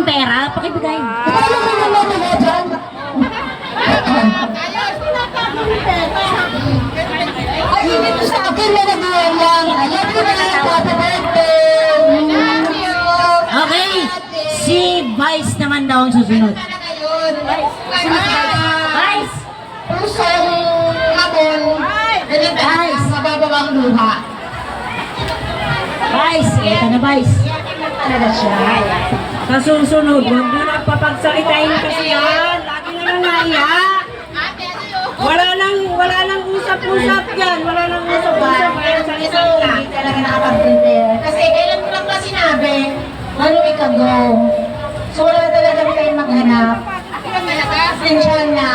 ng pera? Pakibigay. Ano mo naman mo dyan? Ay, dito sa akin na nagawa lang. Alam ko na, Happy birthday. Okay. Si Vice naman daw ang susunod. Vice! Pusong hapon. Ganito Guys. mababawang luha. Vice! Ito na Vice. Talaga siya. Sa susunod, huwag nyo na papagsalitain kasi yan. Lagi na lang naiya. Wala nang usap-usap yan. Wala nang usap-usap. Kaya salita. Hindi talaga nakapag-prepare. Kasi kailan ko lang ba sinabi, ano ikago? So wala talaga tayong maghanap. Sensya na.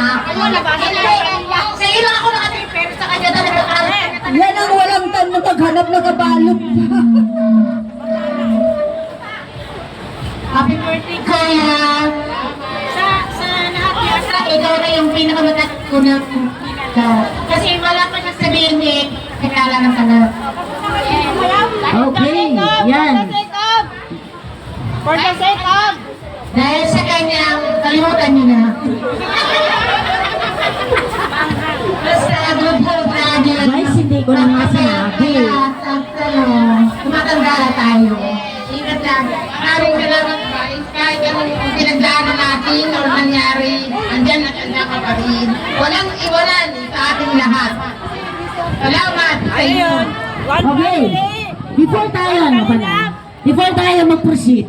Sa ilang ako nakaprepare, sa kanya talaga Yan ang walang tan na maghanap na kabalot. Happy birthday, Kuya! Ikaw na yung pinakamatat ko na kasi wala pa na sabihin eh, kilala na sana. Okay. Yan. For the sake of Dahil sa kanya, kalimutan niyo na. Basta, good health lagi. Guys, hindi ko na nga sinabi. Tumatanda na tayo. Ingat lang. Maraming salamat guys. Kahit anong pinagdaanan natin o nangyari, andyan at andyan ka pa rin. Walang iwanan sa ating lahat. Salamat sa inyo. Okay. Before tayo mag-proceed,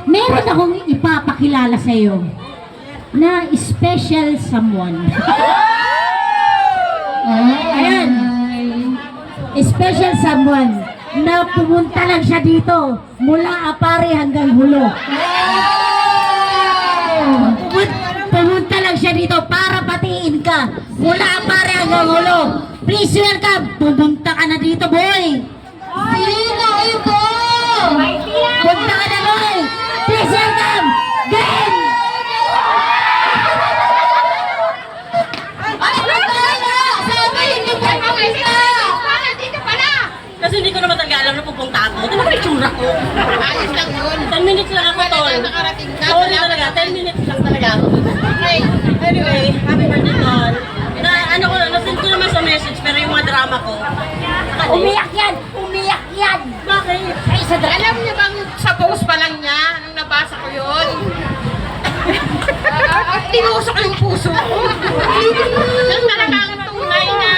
meron akong ipapakilala sa iyo na special someone. Ayan. Special someone na pumunta lang siya dito mula Apare hanggang Hulo. Pumunta lang siya dito para patiin ka mula Apare hanggang Hulo. Please welcome. Pumunta ka na dito, boy. Sino ito? Pumunta ka na, boy. Please welcome. Game. Ay, magkala! Sabi, hindi pa kumisa! Dito pala! Kasi hindi ko naman talaga alam na pupunta ako. Ito naman yung tsura ko. Ayos lang yun. 10 minutes lang ako, tol. Nakarating ka. Oo, talaga. 10 minutes lang talaga ako. Okay. Anyway, happy birthday, tol. Na, ano ko, nasend ko naman sa message, pero yung mga drama ko, Umiyak yan. Umiyak yan. bakit? Ay, sa drama. Alam niyo bang sa post pa lang niya, nung nabasa ko yun? Tinusok yung puso ko. Yan talaga ang tunay na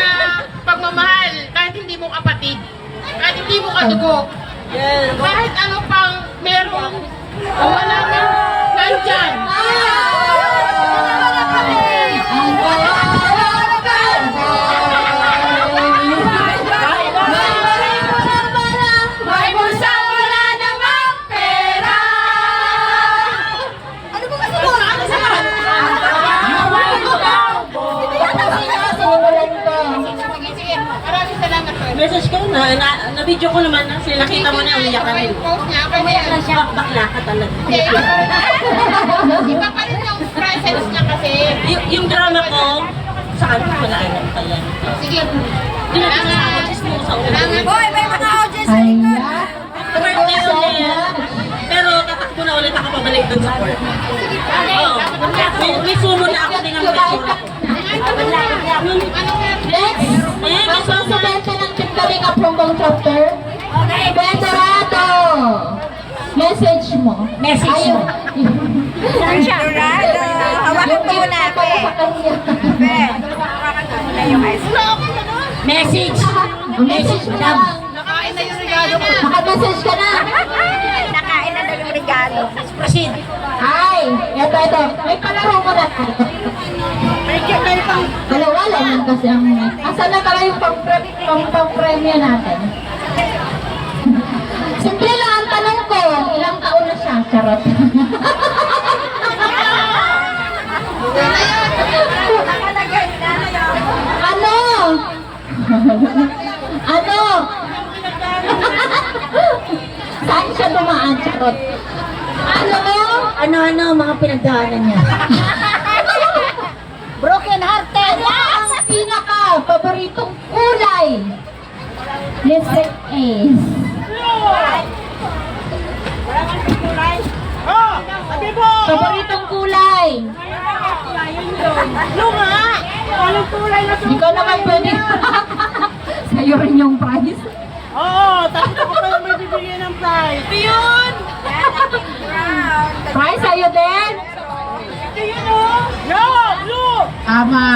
pagmamahal. Kahit hindi mo kapatid, kahit hindi mo kadugo, Yes. kahit ano pang meron, o wala man, nandyan. May bulsa wala namang pera. Ano ba kasi mo? Ano sa Sige, maraming salamat po. Message ko na video ko naman na sila nakita mo na umiyak ka rin. Post niya, kasi Umiyak lang siya, bakla ka talaga. iba pa rin yung presence niya kasi. Yung drama ko, saan ko wala alam pala. Sige. Hindi natin sa audience mo sa ulo. Boy, may mga audience sa likod. Birthday ulit. Pero tatakbo na ulit ako pabalik dun sa court. Oo. May sumo na ako din ang picture ako. Next, magpapabenta ng Pictoring Approval Chapter. Okay, Benderato. Message mo. Message mo. Dorado! Hawakan mo muna, Pe. Pe, hawakan mo muna yung ice cream. Message. Message mo lang. Nakain na yung regalo ko. Naka-message ka na. Nakain na daw yung regalo. Proceed. Ay, ito. May palaro mo na tayo. Dalawa lang yun kasi ang... Asan na pala yung pang-premyo natin? Simple lang ang tanong ko. Ilang taon na siya? Charot. Ano? Ano? Saan siya dumaan? Charot. Ano? Ano mga pinagdaanan niya? Broken hearted. Ano ang pinaka-paboritong kulay? Lipstick Ace. Oh! Sabi mo Paboritong kulay. Blue nga! Anong kulay na Hindi ka naman pwede. Sa'yo rin yung prize. Oo, tapos ako pa yung may bibigyan ng prize. Ito yun! Prize sa'yo din? Ito yun oh! No! Blue! Tama.